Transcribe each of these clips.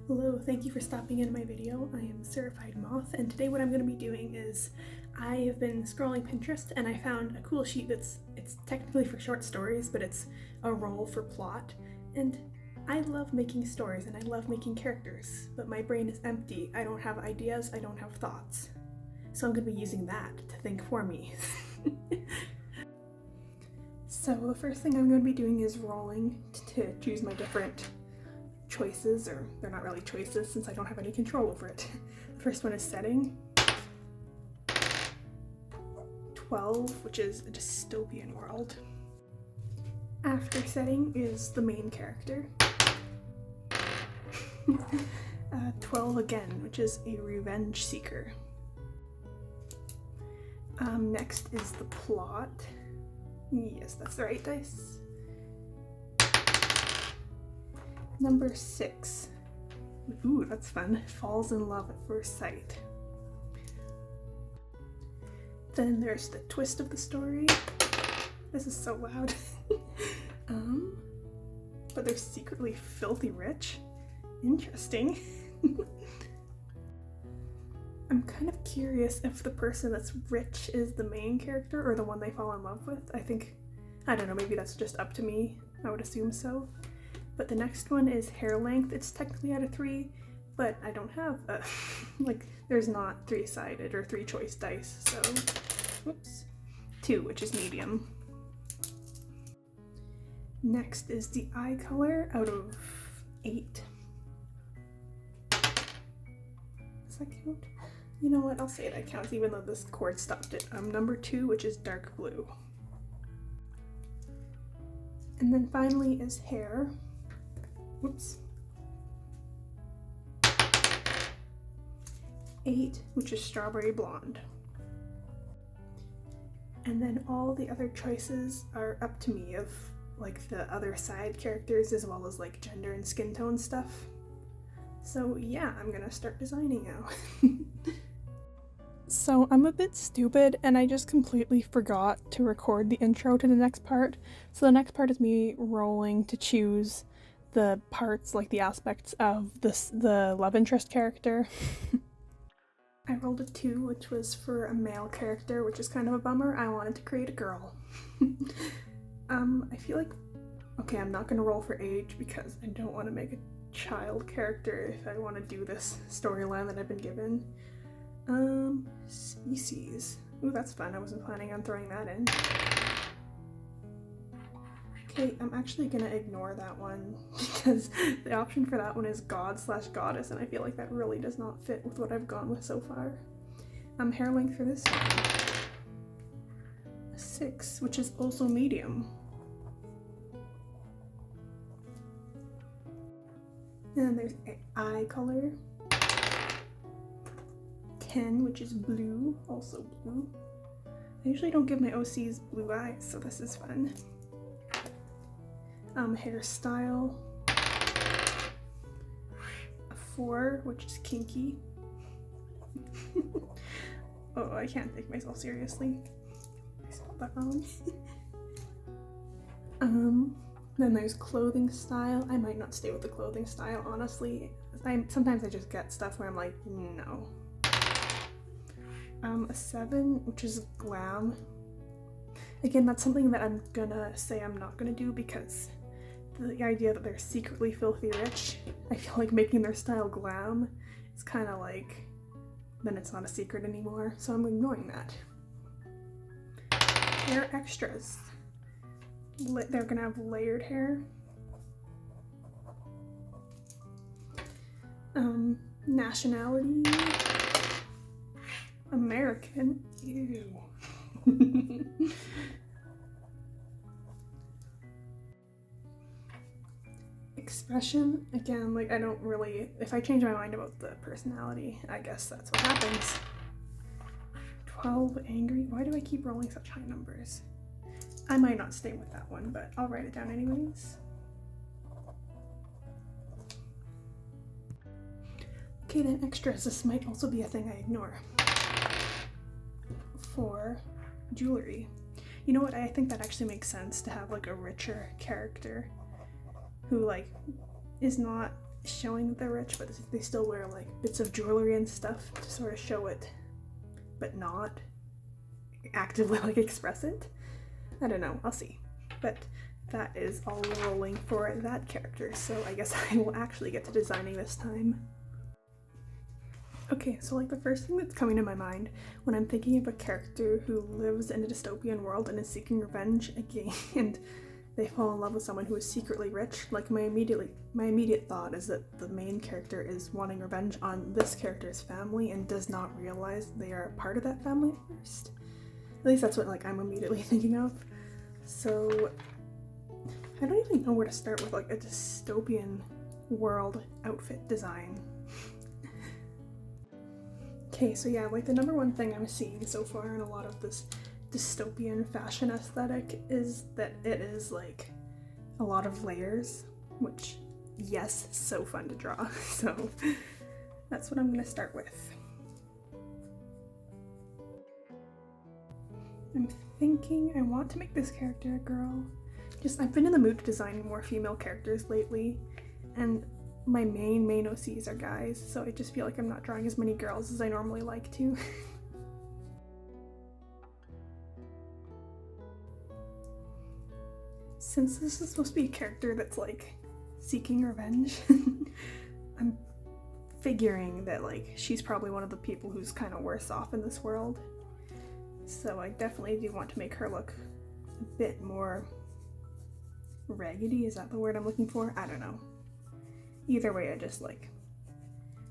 Hello, thank you for stopping into my video. I am Certified Moth, and today what I'm going to be doing is I have been scrolling Pinterest and I found a cool sheet it's technically for short stories, but it's a role for plot. And I love making stories and I love making characters, but my brain is empty. I don't have ideas, I don't have thoughts. So I'm going to be using that to think for me. So the first thing I'm going to be doing is rolling to choose my different choices, or they're not really choices since I don't have any control over it. The first one is setting. 12, which is a dystopian world. After setting is the main character. 12 again, which is a revenge seeker. Next is the plot. Yes, that's the right dice. Number 6. Ooh, that's fun. Falls in love at first sight. Then there's the twist of the story. This is so loud. But they're secretly filthy rich. Interesting. I'm kind of curious if the person that's rich is the main character or the one they fall in love with. I don't know, maybe that's just up to me. I would assume so. But the next one is hair length. It's technically out of 3, but I don't have there's not 3-sided or 3-choice dice, so whoops. 2, which is medium. Next is the eye color out of 8. Does that count? You know what, I'll say that counts even though this cord stopped it. Number 2, which is dark blue. And then finally is hair. Whoops. 8, which is strawberry blonde. And then all the other choices are up to me of like the other side characters as well as like gender and skin tone stuff. So yeah, I'm gonna start designing now. So I'm a bit stupid and I just completely forgot to record the intro to the next part. So the next part is me rolling to choose the parts, like the aspects of the love interest character. I rolled a 2, which was for a male character, which is kind of a bummer. I wanted to create a girl. I feel like, okay, I'm not gonna roll for age because I don't want to make a child character if I want to do this storyline that I've been given. Species. Ooh, that's fun. I wasn't planning on throwing that in. Okay, I'm actually gonna ignore that one because the option for that one is god/goddess, and I feel like that really does not fit with what I've gone with so far. Hair length for this one. 6, which is also medium. And then there's eye color. 10, which is blue, also blue. I usually don't give my OCs blue eyes, so this is fun. Hairstyle. A 4, which is kinky. Oh, I can't take myself seriously. I spelled that wrong. Then there's clothing style. I might not stay with the clothing style, honestly. Sometimes I just get stuff where I'm like, no. A 7, which is glam. Again, that's something that I'm gonna say I'm not gonna do because the idea that they're secretly filthy rich, I feel like making their style glam is kind of like, then it's not a secret anymore, so I'm ignoring that. Hair extras. They're gonna have layered hair. Nationality. American. Ew. Expression. Again, like I don't really, if I change my mind about the personality, I guess that's what happens. 12, angry. Why do I keep rolling such high numbers? I might not stay with that one, but I'll write it down anyways. Okay, then extras. This might also be a thing I ignore. 4, jewelry. You know what, I think that actually makes sense to have like a richer character who like is not showing that they're rich, but they still wear like bits of jewelry and stuff to sort of show it, but not actively like express it. I don't know, I'll see. But that is all rolling for that character, so I guess I will actually get to designing this time. Okay, so like the first thing that's coming to my mind when I'm thinking of a character who lives in a dystopian world and is seeking revenge again, and they fall in love with someone who is secretly rich, like my immediate thought is that the main character is wanting revenge on this character's family and does not realize they are a part of that family at first. At least that's what like I'm immediately thinking of. So I don't even know where to start with like a dystopian world outfit design. Okay, so yeah, like the number one thing I'm seeing so far in a lot of this dystopian fashion aesthetic is that it is like a lot of layers, which, yes, so fun to draw. So that's what I'm gonna start with. I'm thinking I want to make this character a girl. I've been in the mood to design more female characters lately, and my main OCs are guys, so I just feel like I'm not drawing as many girls as I normally like to. Since this is supposed to be a character that's like seeking revenge, I'm figuring that like she's probably one of the people who's kind of worse off in this world. So I definitely do want to make her look a bit more raggedy, is that the word I'm looking for? I don't know. Either way, I just like,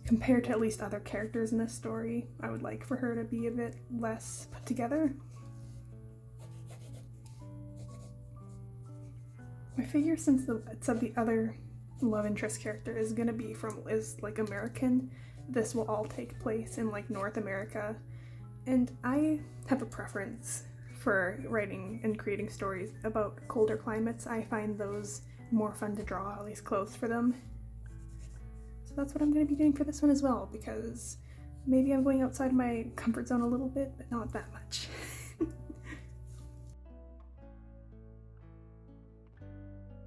compared to at least other characters in this story, I would like for her to be a bit less put together. I figure since it said the other love interest character is gonna be like American, this will all take place in like North America, and I have a preference for writing and creating stories about colder climates. I find those more fun to draw, at least clothes for them. So that's what I'm going to be doing for this one as well, because maybe I'm going outside my comfort zone a little bit, but not that much.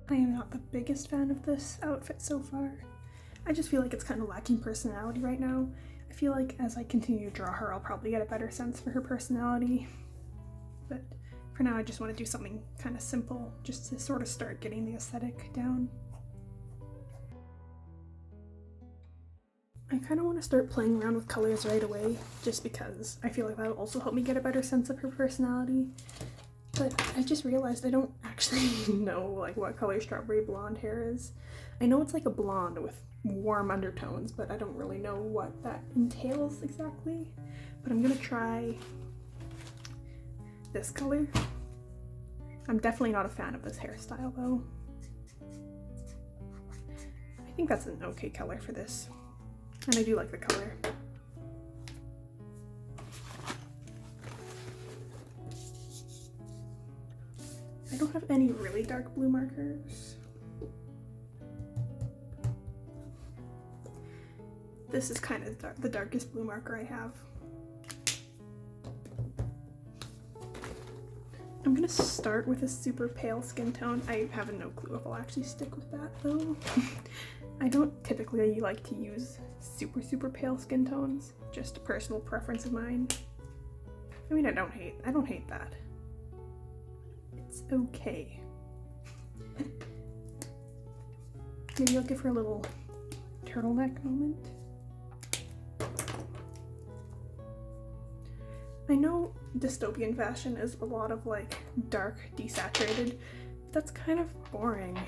I am not the biggest fan of this outfit so far. I just feel like it's kind of lacking personality right now. I feel like as I continue to draw her, I'll probably get a better sense for her personality. But for now, I just want to do something kind of simple, just to sort of start getting the aesthetic down. I kind of want to start playing around with colors right away, just because I feel like that'll also help me get a better sense of her personality. But I just realized I don't actually know like what color strawberry blonde hair is. I know it's like a blonde with warm undertones, but I don't really know what that entails exactly. But I'm gonna try this color. I'm definitely not a fan of this hairstyle though. I think that's an okay color for this. And I do like the color. I don't have any really dark blue markers. This is kind of the darkest blue marker I have. I'm gonna start with a super pale skin tone. I have no clue if I'll actually stick with that though. I don't typically like to use super pale skin tones, just a personal preference of mine. I mean, I don't hate that. It's okay. Maybe I'll give her a little turtleneck moment. I know dystopian fashion is a lot of like dark, desaturated, but that's kind of boring.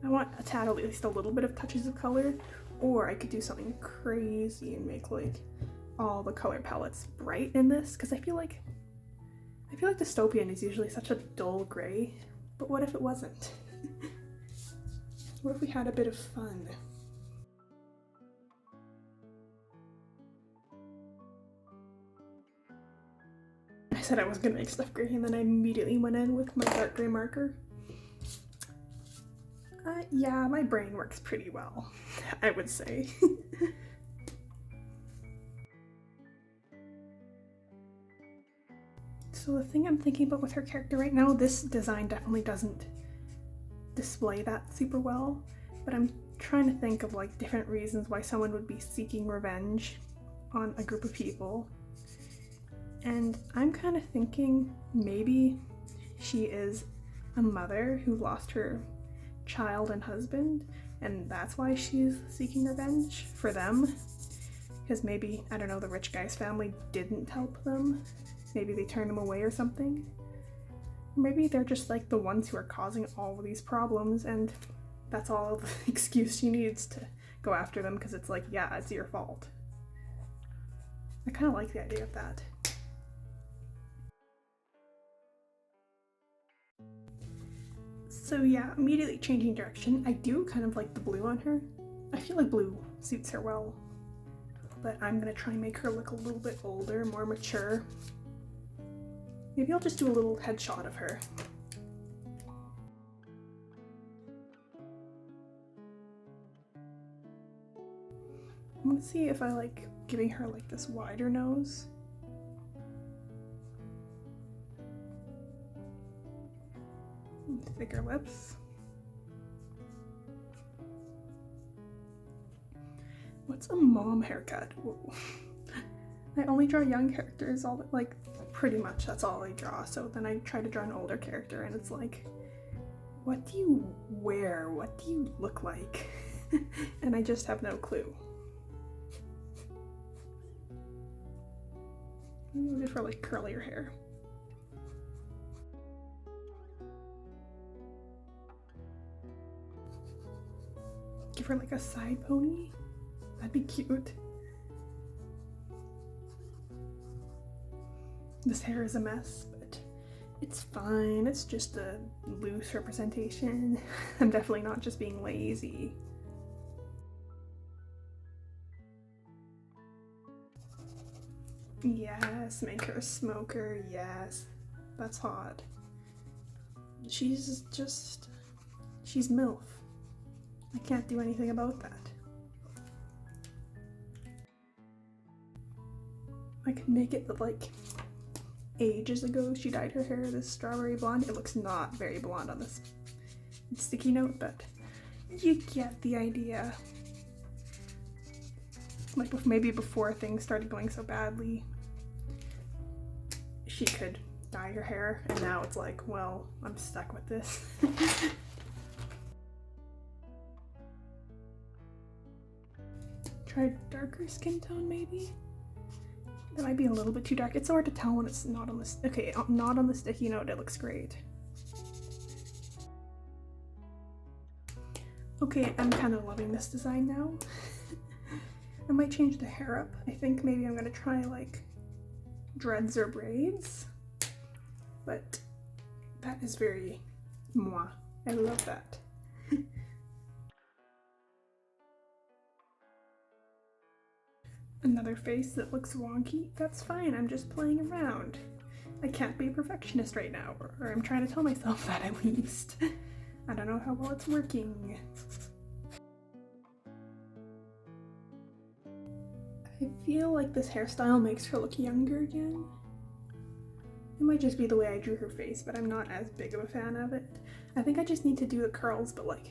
I want a tad, at least a little bit of touches of color, or I could do something crazy and make like all the color palettes bright in this, because I feel like dystopian is usually such a dull gray, but what if it wasn't? What if we had a bit of fun? I said I was gonna make stuff gray and then I immediately went in with my dark gray marker. Yeah, my brain works pretty well, I would say. So the thing I'm thinking about with her character right now, this design definitely doesn't display that super well, but I'm trying to think of like different reasons why someone would be seeking revenge on a group of people. And I'm kind of thinking maybe she is a mother who lost her child and husband, and that's why she's seeking revenge for them. Because maybe, I don't know, the rich guy's family didn't help them. Maybe they turned them away or something. Maybe they're just like the ones who are causing all of these problems, and that's all the excuse she needs to go after them, because it's like, yeah, it's your fault. I kind of like the idea of that. So yeah, immediately changing direction. I do kind of like the blue on her. I feel like blue suits her well, but I'm gonna try and make her look a little bit older, more mature. Maybe I'll just do a little headshot of her. I'm gonna see if I like giving her like this wider nose. Thicker lips. What's a mom haircut? Whoa. I only draw young characters, all like pretty much that's all I draw. So then I try to draw an older character and it's like, what do you wear? What do you look like? And I just have no clue. Maybe good for like curlier hair. Give her like a side pony. That'd be cute. This hair is a mess, but it's fine. It's just a loose representation. I'm definitely not just being lazy. Yes, make her a smoker. Yes, that's hot. She's MILF. I can't do anything about that. I can make it look like ages ago she dyed her hair this strawberry blonde. It looks not very blonde on this sticky note, but you get the idea. Like maybe before things started going so badly, she could dye her hair, and now it's like, well, I'm stuck with this. Try a darker skin tone, maybe? That might be a little bit too dark. It's hard to tell when it's not on this. Okay, not on the sticky note, it looks great. Okay, I'm kind of loving this design now. I might change the hair up. I think maybe I'm gonna try like dreads or braids, but that is very moi. I love that. Another face that looks wonky. That's fine, I'm just playing around. I can't be a perfectionist right now, or I'm trying to tell myself that at least. I don't know how well it's working. I feel like this hairstyle makes her look younger again. It might just be the way I drew her face, but I'm not as big of a fan of it. I think I just need to do the curls, but like,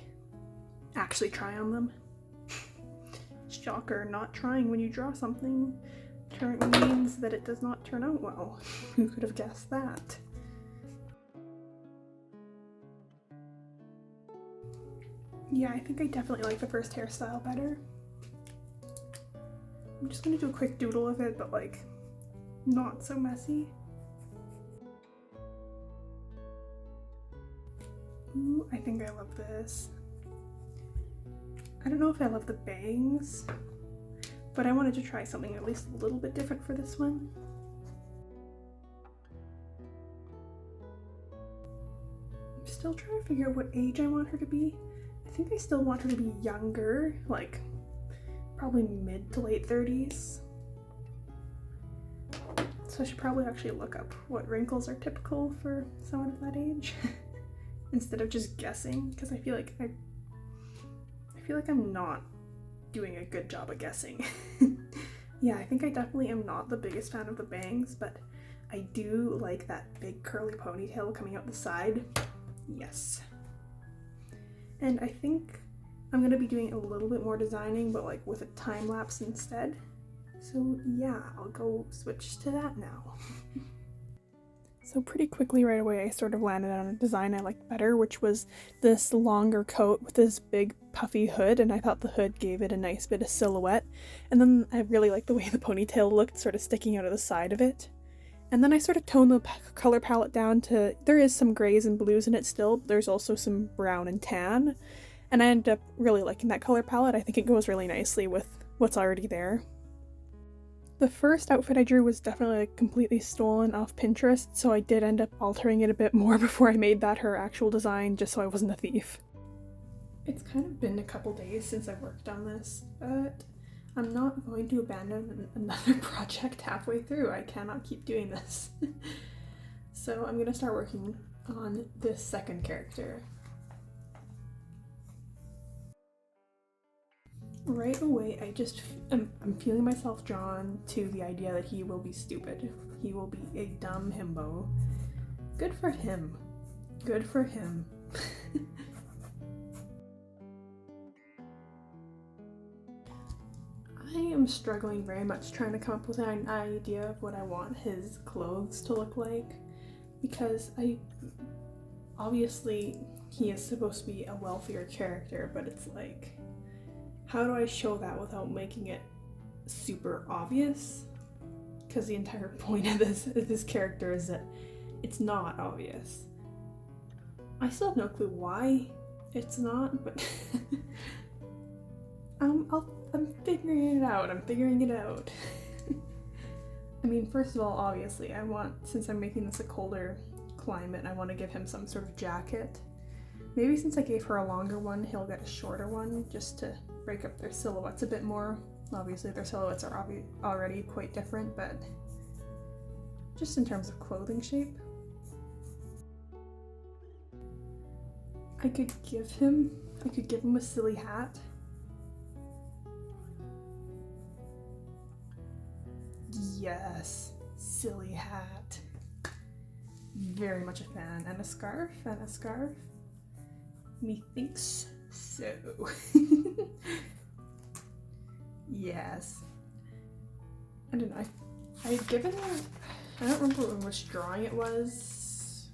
actually try on them. Shocker, not trying when you draw something means that it does not turn out well. Who could have guessed that? Yeah, I think I definitely like the first hairstyle better. I'm just gonna do a quick doodle of it, but like, not so messy. Ooh, I think I love this. I don't know if I love the bangs, but I wanted to try something at least a little bit different for this one. I'm still trying to figure out what age I want her to be. I think I still want her to be younger, like probably mid to late 30s. So I should probably actually look up what wrinkles are typical for someone of that age instead of just guessing, because I feel like I'm not doing a good job of guessing. Yeah, I think I definitely am not the biggest fan of the bangs, but I do like that big curly ponytail coming out the side. Yes. And I think I'm gonna be doing a little bit more designing, but like with a time lapse instead. So yeah, I'll go switch to that now. So pretty quickly right away I sort of landed on a design I liked better, which was this longer coat with this big puffy hood, and I thought the hood gave it a nice bit of silhouette. And then I really liked the way the ponytail looked sort of sticking out of the side of it. And then I sort of toned the color palette down to, there is some grays and blues in it still, but there's also some brown and tan. And I ended up really liking that color palette. I think it goes really nicely with what's already there. The first outfit I drew was definitely like completely stolen off Pinterest, so I did end up altering it a bit more before I made that her actual design, just so I wasn't a thief. It's kind of been a couple days since I worked on this, but I'm not going to abandon another project halfway through. I cannot keep doing this. So I'm gonna start working on this second character. Right away, I'm feeling myself drawn to the idea that he will be stupid. He will be a dumb himbo. Good for him. Good for him. I am struggling very much trying to come up with an idea of what I want his clothes to look like, because obviously he is supposed to be a wealthier character, but it's like, how do I show that without making it super obvious? Because the entire point of this character is that it's not obvious. I still have no clue why it's not, but I'm figuring it out. I'm figuring it out. I mean, first of all, obviously, since I'm making this a colder climate, I want to give him some sort of jacket. Maybe since I gave her a longer one, he'll get a shorter one just to break up their silhouettes a bit more. Obviously, their silhouettes are already quite different, but just in terms of clothing shape. I could give him a silly hat. Yes, silly hat. Very much a fan. And a scarf, Methinks so. Yes. I don't know. I had given her, I don't remember which drawing it was.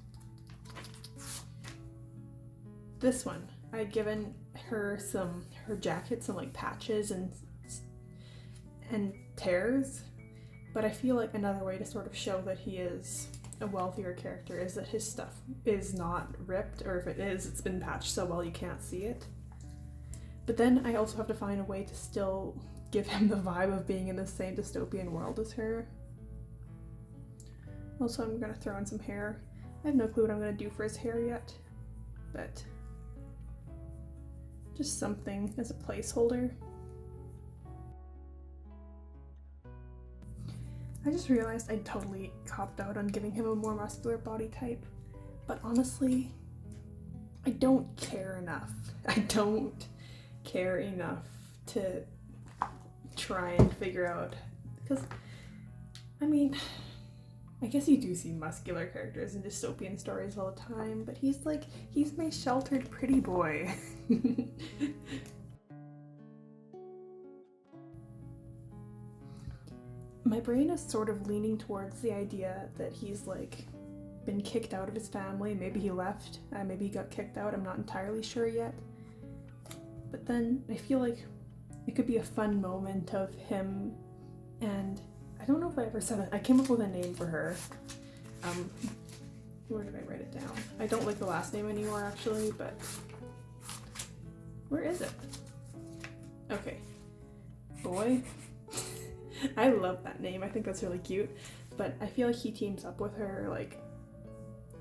This one. I had given her her jacket some like patches and tears, but I feel like another way to sort of show that he is a wealthier character is that his stuff is not ripped, or if it is, it's been patched so well you can't see it. But then I also have to find a way to still give him the vibe of being in the same dystopian world as her. Also, I'm gonna throw in some hair. I have no clue what I'm gonna do for his hair yet, but just something as a placeholder. I just realized I totally copped out on giving him a more muscular body type, but honestly, I don't care enough. I don't care enough to try and figure out, because, I mean, I guess you do see muscular characters in dystopian stories all the time, but he's my sheltered pretty boy. My brain is sort of leaning towards the idea that he's like been kicked out of his family. Maybe he left, maybe he got kicked out, I'm not entirely sure yet. But then I feel like it could be a fun moment of him, and I don't know if I ever said it. I came up with a name for her. Where did I write it down? I don't like the last name anymore actually, but where is it? Okay. Boy. I love that name. I think that's really cute, but I feel like he teams up with her like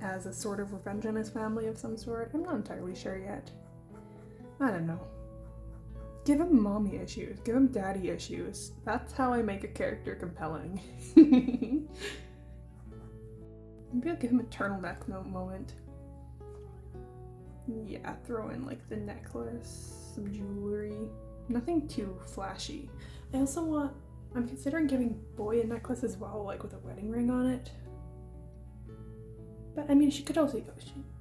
as a sort of revenge on his family of some sort. I'm not entirely sure yet. I don't know. Give him mommy issues. Give him daddy issues. That's how I make a character compelling. Maybe I'll give him a turtleneck moment. Yeah, throw in like the necklace, some jewelry. Nothing too flashy. I'm considering giving boy a necklace as well, like with a wedding ring on it. But I mean, she could also,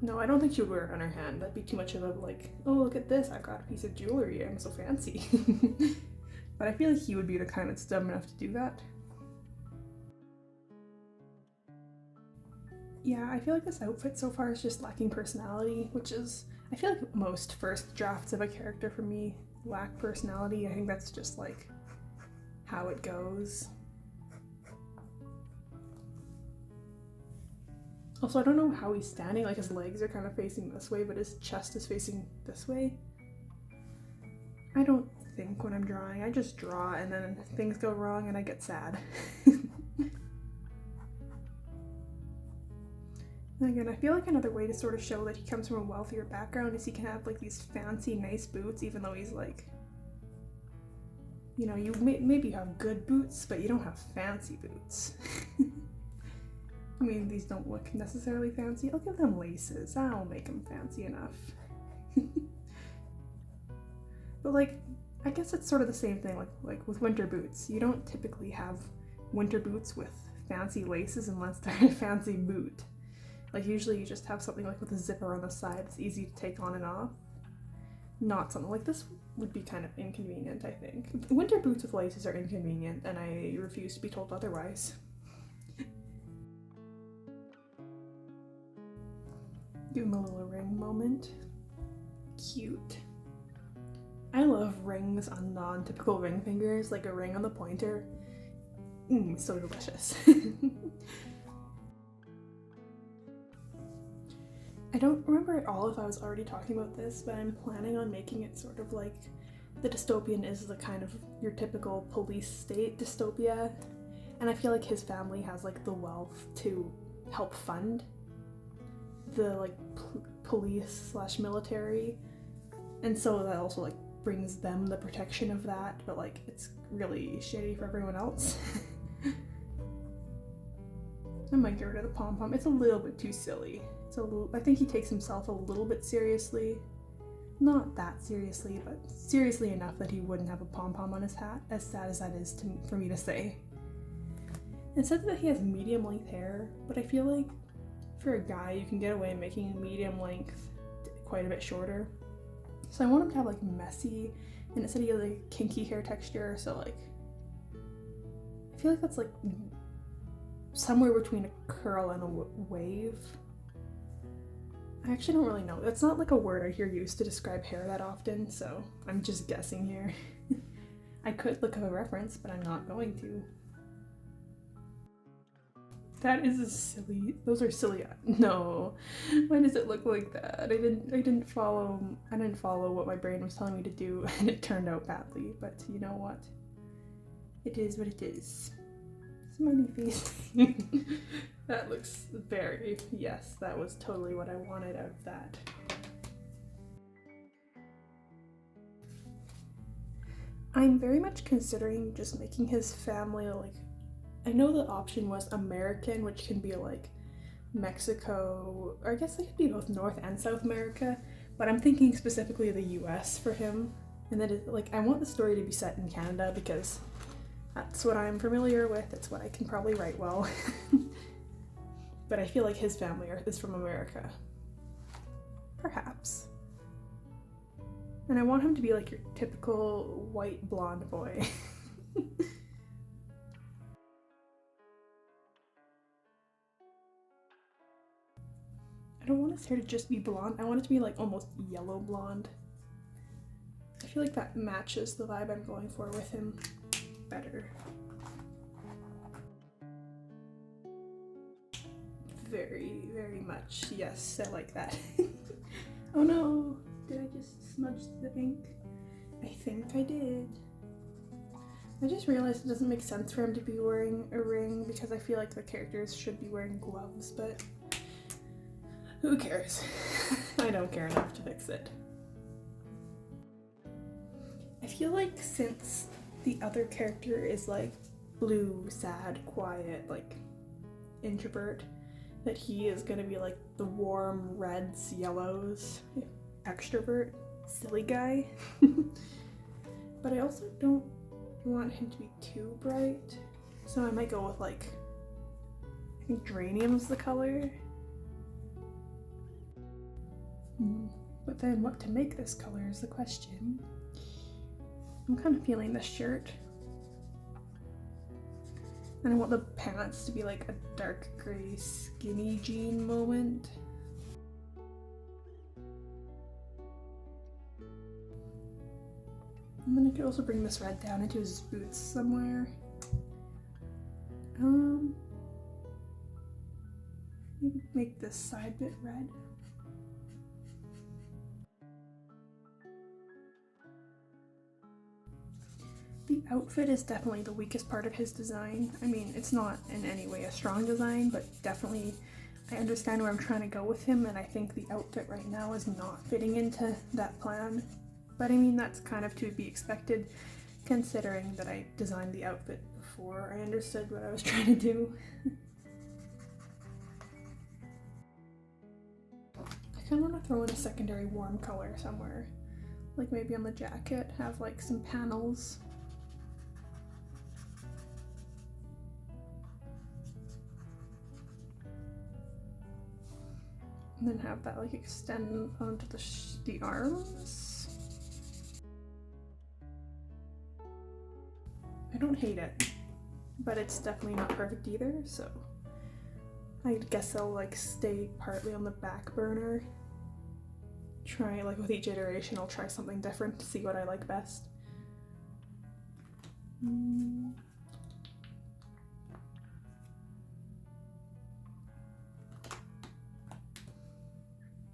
no, I don't think she would wear it on her hand. That'd be too much of a like, oh, look at this, I've got a piece of jewelry, I'm so fancy. But I feel like he would be the kind that's dumb enough to do that. Yeah, I feel like this outfit so far is just lacking personality, which is, I feel like most first drafts of a character for me lack personality. I think that's just like how it goes. Also, I don't know how he's standing, like his legs are kind of facing this way, but his chest is facing this way. I don't think when I'm drawing, I just draw and then things go wrong and I get sad. And again, I feel like another way to sort of show that he comes from a wealthier background is he can have like these fancy, nice boots, even though he's like, you know, maybe you have good boots, but you don't have fancy boots. I mean, these don't look necessarily fancy. I'll give them laces. I'll make them fancy enough. But like, I guess it's sort of the same thing like with winter boots. You don't typically have winter boots with fancy laces unless they're a fancy boot. Like usually you just have something like with a zipper on the side that's easy to take on and off. Not something like this would be kind of inconvenient, I think. Winter boots with laces are inconvenient and I refuse to be told otherwise. Give him a little ring moment. Cute. I love rings on non-typical ring fingers, like a ring on the pointer. So delicious. I don't remember at all if I was already talking about this, but I'm planning on making it sort of like the dystopian is the kind of your typical police state dystopia, and I feel like his family has like the wealth to help fund the like police / military, and so that also like brings them the protection of that, but like it's really shitty for everyone else. I might get rid of the pom-pom. It's a little bit too silly. I think he takes himself a little bit seriously. Not that seriously, but seriously enough that he wouldn't have a pom-pom on his hat, as sad as that is for me to say. It said that he has medium length hair, but I feel like for a guy you can get away making medium length quite a bit shorter. So I want him to have like messy, and it said he has like kinky hair texture, so like I feel like that's like somewhere between a curl and a wave. I actually don't really know. That's not like a word I hear used to describe hair that often, so I'm just guessing here. I could look up a reference, but I'm not going to. That is a silly. Those are silly. No, why does it look like that? I didn't follow what my brain was telling me to do, and it turned out badly. But you know what? It is what it is. Smiley face. That looks very, yes, that was totally what I wanted out of that. I'm very much considering just making his family like, I know the option was American, which can be like Mexico, or I guess it could be both North and South America, but I'm thinking specifically the US for him. And that is like, I want the story to be set in Canada because that's what I'm familiar with, it's what I can probably write well. But I feel like his family is from America. Perhaps. And I want him to be like your typical white blonde boy. I don't want his hair to just be blonde, I want it to be like almost yellow blonde. I feel like that matches the vibe I'm going for with him better. Very, very much. Yes, I like that. Oh no! Did I just smudge the ink? I think I did. I just realized it doesn't make sense for him to be wearing a ring because I feel like the characters should be wearing gloves, but who cares? I don't care enough to fix it. I feel like since the other character is like blue, sad, quiet, like introvert, that he is gonna be like the warm reds, yellows, extrovert, silly guy. But I also don't want him to be too bright, so I might go with like, I think geranium's the color. But then what to make this color is the question. I'm kind of feeling the shirt. And I want the pants to be like a dark gray skinny jean moment. And then I could also bring this red down into his boots somewhere. Maybe make this side bit red. The outfit is definitely the weakest part of his design. I mean, it's not in any way a strong design, but definitely I understand where I'm trying to go with him, and I think the outfit right now is not fitting into that plan. But I mean, that's kind of to be expected, considering that I designed the outfit before I understood what I was trying to do. I kind of want to throw in a secondary warm color somewhere. Like maybe on the jacket, have like some panels. And then have that like extend onto the arms. I don't hate it, but it's definitely not perfect either, so I guess I'll like stay partly on the back burner. Try, like with each iteration, I'll try something different to see what I like best.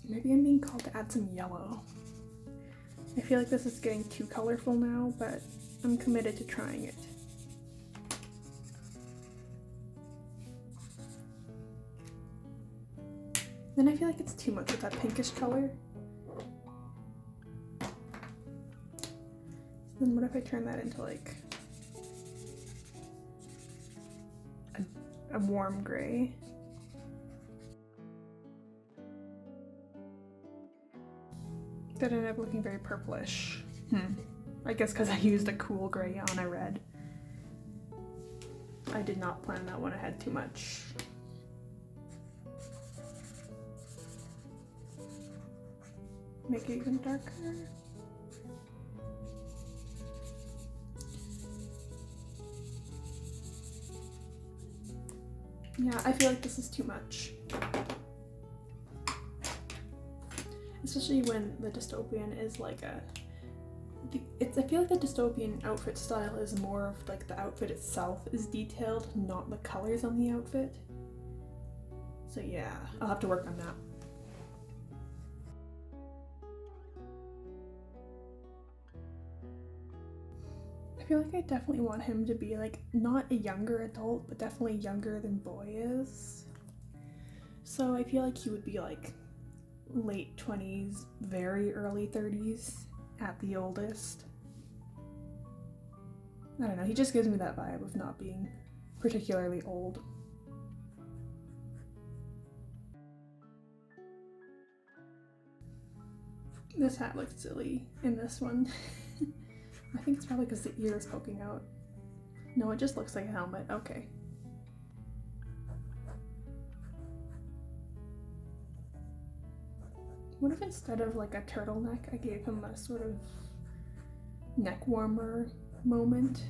Maybe I'm being called to add some yellow. I feel like this is getting too colorful now, but I'm committed to trying it. Then I feel like it's too much with that pinkish color. So then what if I turn that into like a warm gray? That ended up looking very purplish. I guess because I used a cool gray on a red. I did not plan that one ahead too much. Make it even darker. Yeah, I feel like this is too much. Especially when the dystopian is like I feel like the dystopian outfit style is more of like the outfit itself is detailed, not the colors on the outfit. So yeah, I'll have to work on that. I feel like I definitely want him to be like not a younger adult, but definitely younger than Boy is. So I feel like he would be like late 20s, very early 30s at the oldest. I don't know, he just gives me that vibe of not being particularly old. This hat looks silly in this one. I think it's probably because the ear is poking out. No, it just looks like a helmet. Okay. What if instead of like a turtleneck, I gave him a sort of neck warmer moment?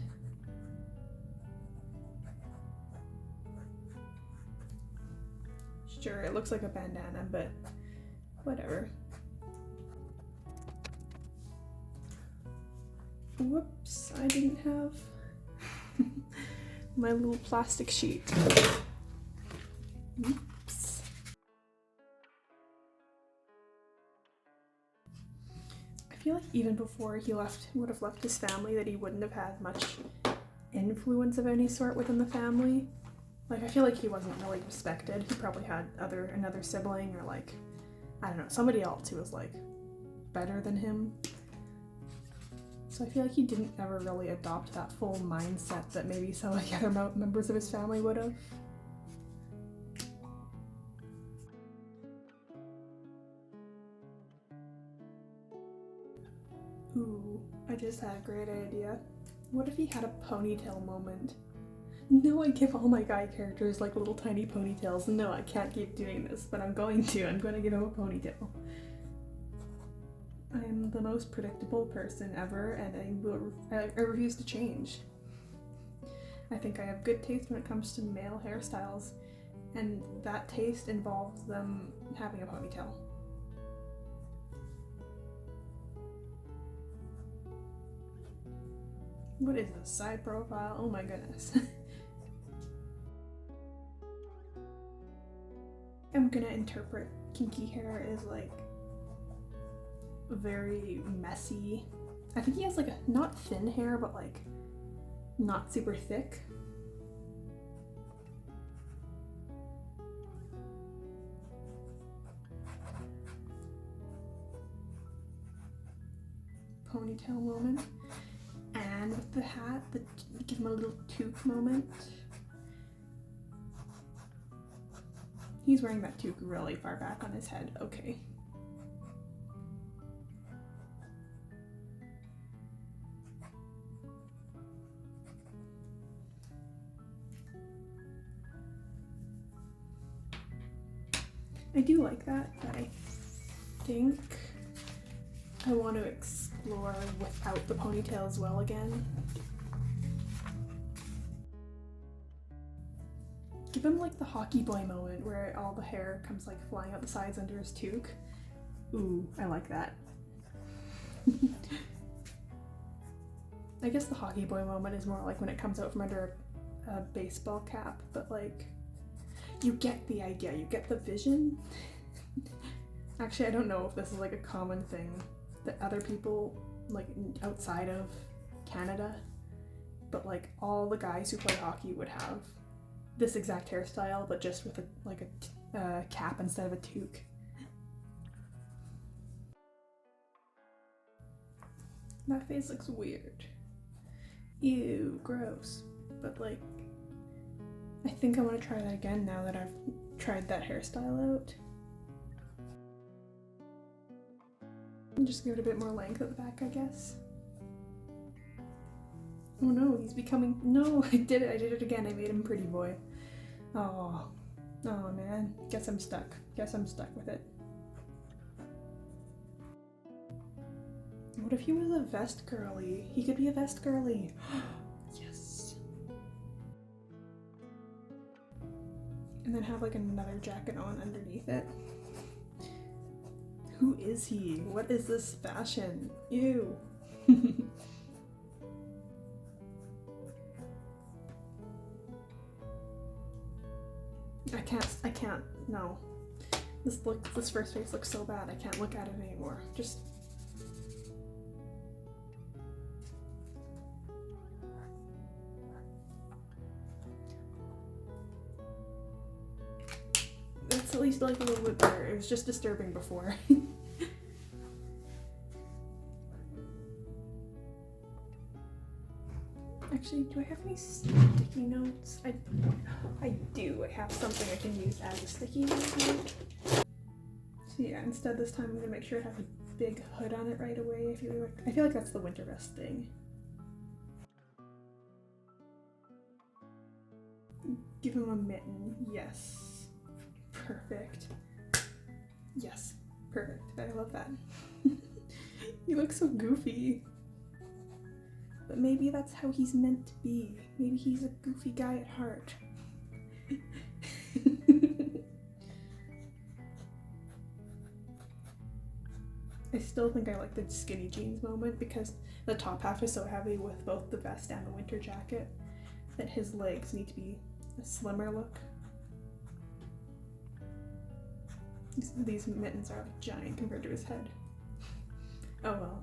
Sure, it looks like a bandana, but whatever. Whoops, I didn't have my little plastic sheet. Oops. I feel like even before he would have left his family, that he wouldn't have had much influence of any sort within the family. Like, I feel like he wasn't really respected. He probably had another sibling or like, I don't know, somebody else who was like better than him. So I feel like he didn't ever really adopt that full mindset that maybe some of the other members of his family would have. Ooh, I just had a great idea. What if he had a ponytail moment? No, I give all my guy characters like little tiny ponytails. No, I can't keep doing this, but I'm going to give him a ponytail. I'm the most predictable person ever, and I refuse to change. I think I have good taste when it comes to male hairstyles, and that taste involves them having a ponytail. What is this, side profile? Oh my goodness. I'm gonna interpret kinky hair as like very messy. I think he has like a not thin hair, but like not super thick. Ponytail moment. And with the hat, give him a little toque moment. He's wearing that toque really far back on his head. Okay. I do like that, but I think I want to explore without the ponytail as well again. Give him like the hockey boy moment where all the hair comes like flying out the sides under his toque. Ooh, I like that. I guess the hockey boy moment is more like when it comes out from under a baseball cap, but like, you get the idea, you get the vision. Actually, I don't know if this is like a common thing that other people like outside of Canada, but like all the guys who play hockey would have this exact hairstyle, but just with a cap instead of a toque. That face looks weird. Ew, gross. But like, I think I want to try that again now that I've tried that hairstyle out. And just give it a bit more length at the back, I guess. Oh no, he's becoming— no, I did it again. I made him pretty boy. Oh man, guess I'm stuck with it. What if he was a vest girly? He could be a vest girly. Yes. And then have like another jacket on underneath it. Who is he? What is this fashion? Ew. I can't, no. This first face looks so bad, I can't look at it anymore. Just... it's at least like a little bit better. It was just disturbing before. Actually, do I have any sticky notes? I do. I have something I can use as a sticky note. So yeah, instead this time I'm gonna make sure it has a big hood on it right away. I feel like that's the winter vest thing. Give him a mitten. Yes. Perfect. Yes. Perfect. I love that. You look so goofy. But maybe that's how he's meant to be. Maybe he's a goofy guy at heart. I still think I like the skinny jeans moment because the top half is so heavy with both the vest and the winter jacket that his legs need to be a slimmer look. These mittens are like giant compared to his head. Oh well.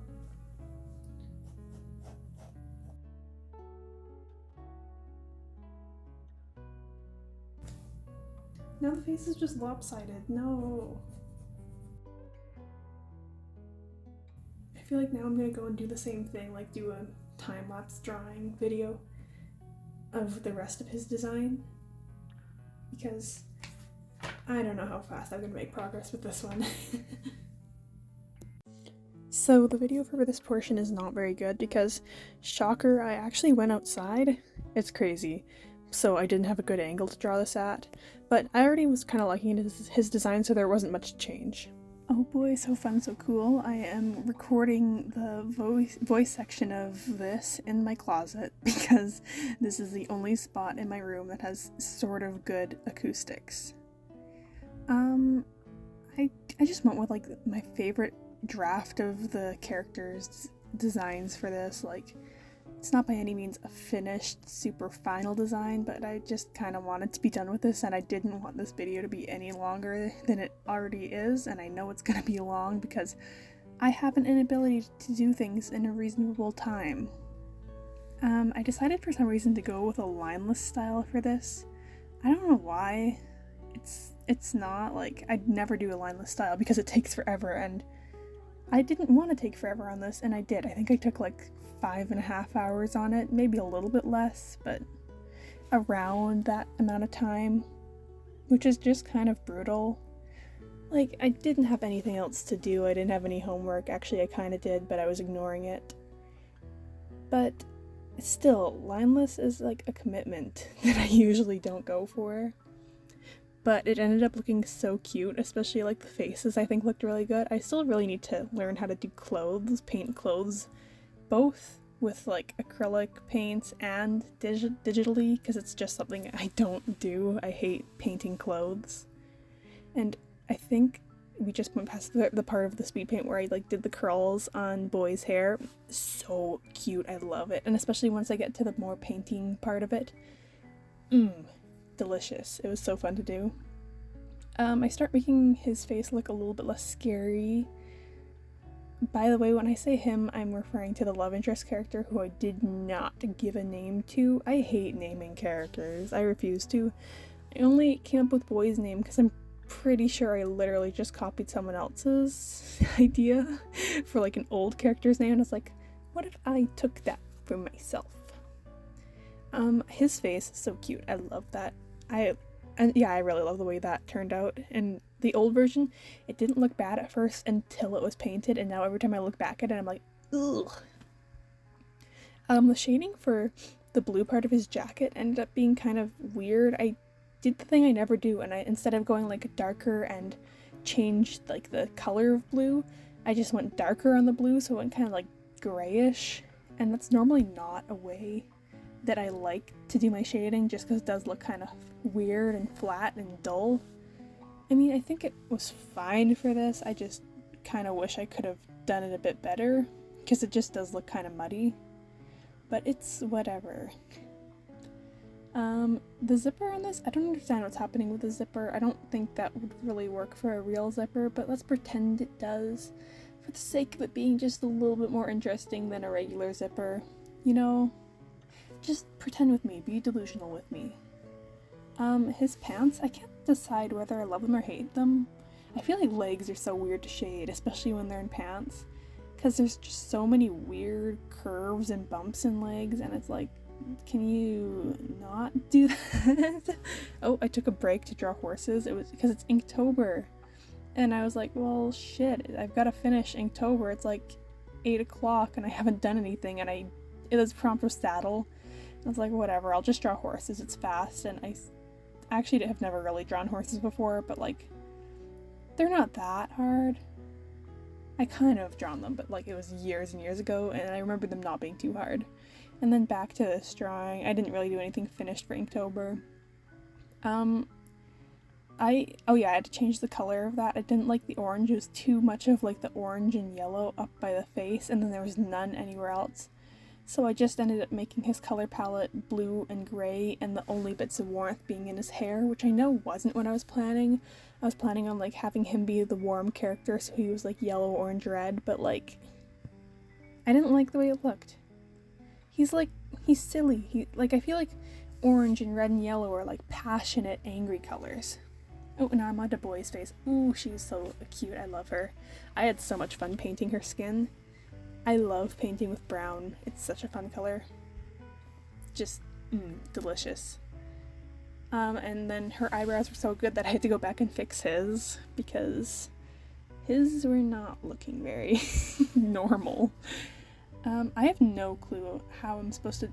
Now the face is just lopsided. No. I feel like now I'm gonna go and do the same thing, like do a time-lapse drawing video of the rest of his design. Because I don't know how fast I'm gonna make progress with this one. So the video for this portion is not very good because, shocker, I actually went outside. It's crazy. So I didn't have a good angle to draw this at, but I already was kind of liking his design, so there wasn't much change. Oh boy, so fun, so cool. I am recording the voice section of this in my closet because this is the only spot in my room that has sort of good acoustics. I just went with like my favorite draft of the characters' designs for this. Like, it's not by any means a finished, super final design, but I just kind of wanted to be done with this, and I didn't want this video to be any longer than it already is, and I know it's going to be long because I have an inability to do things in a reasonable time. I decided for some reason to go with a lineless style for this. I don't know why. It's not like I'd never do a lineless style because it takes forever, and I didn't want to take forever on this, and I did. I think I took like 5.5 hours on it, maybe a little bit less, but around that amount of time, which is just kind of brutal. Like, I didn't have anything else to do. I didn't have any homework. Actually, I kind of did, but I was ignoring it. But still, lineless is like a commitment that I usually don't go for. But it ended up looking so cute, especially like the faces I think looked really good. I still really need to learn how to do clothes, paint clothes, both with like acrylic paints and digitally, because it's just something I don't do. I hate painting clothes. And I think we just went past the part of the speed paint where I like did the curls on boys' hair. So cute, I love it. And especially once I get to the more painting part of it. Delicious. It was so fun to do. I start making his face look a little bit less scary. By the way, when I say him, I'm referring to the love interest character who I did not give a name to. I hate naming characters. I refuse to. I only came up with boy's name because I'm pretty sure I literally just copied someone else's idea for like an old character's name, and I was like, what if I took that for myself? His face is so cute. I love that. I really love the way that turned out. And the old version, it didn't look bad at first until it was painted, and now every time I look back at it, I'm like, ugh. The shading for the blue part of his jacket ended up being kind of weird. I did the thing I never do, and instead of going like darker and changed like the color of blue, I just went darker on the blue, so it went kind of like grayish, and that's normally not a way that I like to do my shading, just because it does look kind of weird and flat and dull. I mean, I think it was fine for this. I just kind of wish I could have done it a bit better, because it just does look kind of muddy. But it's whatever. The zipper on this, I don't understand what's happening with the zipper. I don't think that would really work for a real zipper, but let's pretend it does, for the sake of it being just a little bit more interesting than a regular zipper. You know? Just pretend with me, be delusional with me. His pants, I can't decide whether I love them or hate them. I feel like legs are so weird to shade, especially when they're in pants, because there's just so many weird curves and bumps in legs, and it's like, can you not do that? Oh, I took a break to draw horses. It was because it's Inktober, and I was like, well, shit, I've got to finish Inktober. It's like 8 o'clock, and I haven't done anything, and it was prompt with saddle. I was like, whatever, I'll just draw horses, it's fast, and I actually have never really drawn horses before, but like, they're not that hard. I kind of drawn them, but like, it was years and years ago, and I remember them not being too hard. And then back to this drawing, I didn't really do anything finished for Inktober. I had to change the color of that. I didn't like the orange. It was too much of like the orange and yellow up by the face, and then there was none anywhere else. So I just ended up making his color palette blue and gray, and the only bits of warmth being in his hair, which I know wasn't what I was planning. I was planning on like having him be the warm character, so he was like yellow, orange, red, but like, I didn't like the way it looked. He's silly. I feel like orange and red and yellow are like passionate, angry colors. Oh, now I'm onto Boy's face. Ooh, she's so cute. I love her. I had so much fun painting her skin. I love painting with brown. It's such a fun color. Just, delicious. And then her eyebrows were so good that I had to go back and fix his, because his were not looking very normal. I have no clue how I'm supposed to,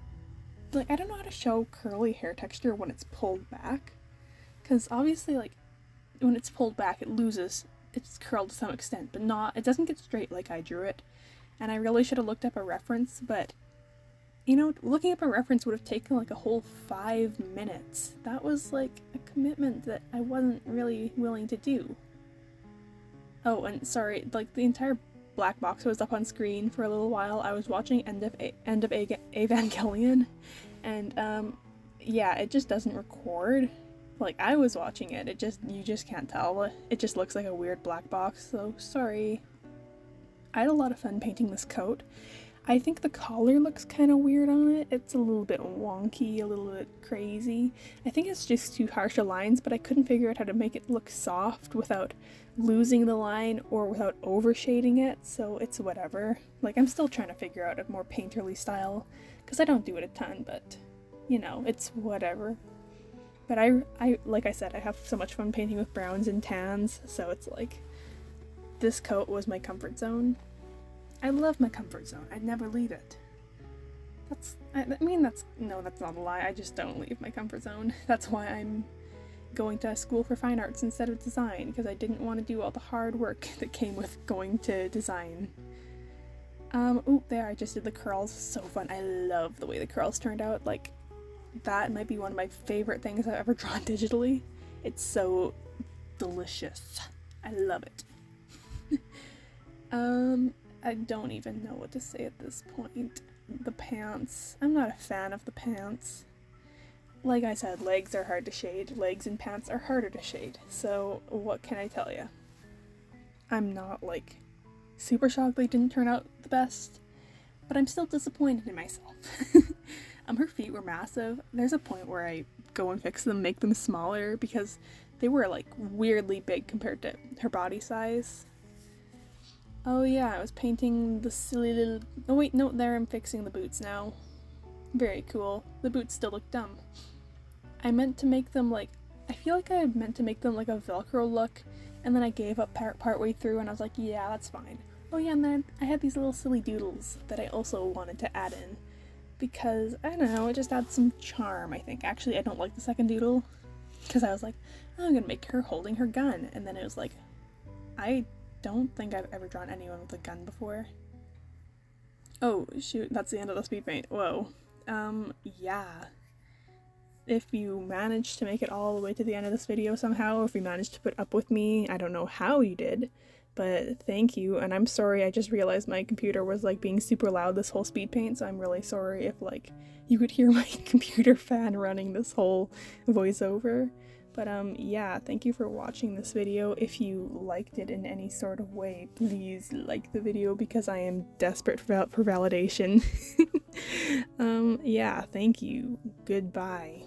I don't know how to show curly hair texture when it's pulled back. Because obviously, when it's pulled back, it loses it's curled to some extent, but not, it doesn't get straight like I drew it. And I really should have looked up a reference, but you know, looking up a reference would have taken like a whole 5 minutes. That was like a commitment that I wasn't really willing to do. Oh, and sorry, like the entire black box was up on screen for a little while. I was watching End of Evangelion, and yeah, it just doesn't record. Like, I was watching it, you just can't tell. It just looks like a weird black box, so sorry. I had a lot of fun painting this coat. I think the collar looks kind of weird on it. It's a little bit wonky, a little bit crazy. I think it's just too harsh a lines, but I couldn't figure out how to make it look soft without losing the line or without overshading it, so it's whatever. Like, I'm still trying to figure out a more painterly style, because I don't do it a ton, but, you know, it's whatever. But I like I said, I have so much fun painting with browns and tans, so it's like, this coat was my comfort zone. I love my comfort zone. I'd never leave it. That's not a lie. I just don't leave my comfort zone. That's why I'm going to school for fine arts instead of design, because I didn't want to do all the hard work that came with going to design. There, I just did the curls. So fun. I love the way the curls turned out. Like, that might be one of my favorite things I've ever drawn digitally. It's so delicious. I love it. I don't even know what to say at this point. The pants. I'm not a fan of the pants. Like I said, legs are hard to shade. Legs and pants are harder to shade. So what can I tell you? I'm not, like, super shocked they didn't turn out the best, but I'm still disappointed in myself. Her feet were massive. There's a point where I go and fix them, make them smaller, because they were, like, weirdly big compared to her body size. Oh yeah, I was painting the silly little... Oh wait, no, there, I'm fixing the boots now. Very cool. The boots still look dumb. I meant to make them like... I feel like I meant to make them like a Velcro look, and then I gave up partway through, and I was like, yeah, that's fine. Oh yeah, and then I had these little silly doodles that I also wanted to add in, because, I don't know, it just adds some charm, I think. Actually, I don't like the second doodle, because I was like, oh, I'm gonna make her holding her gun, and then it was like, I don't think I've ever drawn anyone with a gun before. Oh, shoot, that's the end of the speed paint. Whoa. Yeah. If you managed to make it all the way to the end of this video somehow, or if you managed to put up with me, I don't know how you did, but thank you. And I'm sorry, I just realized my computer was, like, being super loud this whole speed paint, so I'm really sorry if, like, you could hear my computer fan running this whole voiceover. But yeah, thank you for watching this video. If you liked it in any sort of way, please like the video, because I am desperate for validation. Yeah, thank you. Goodbye.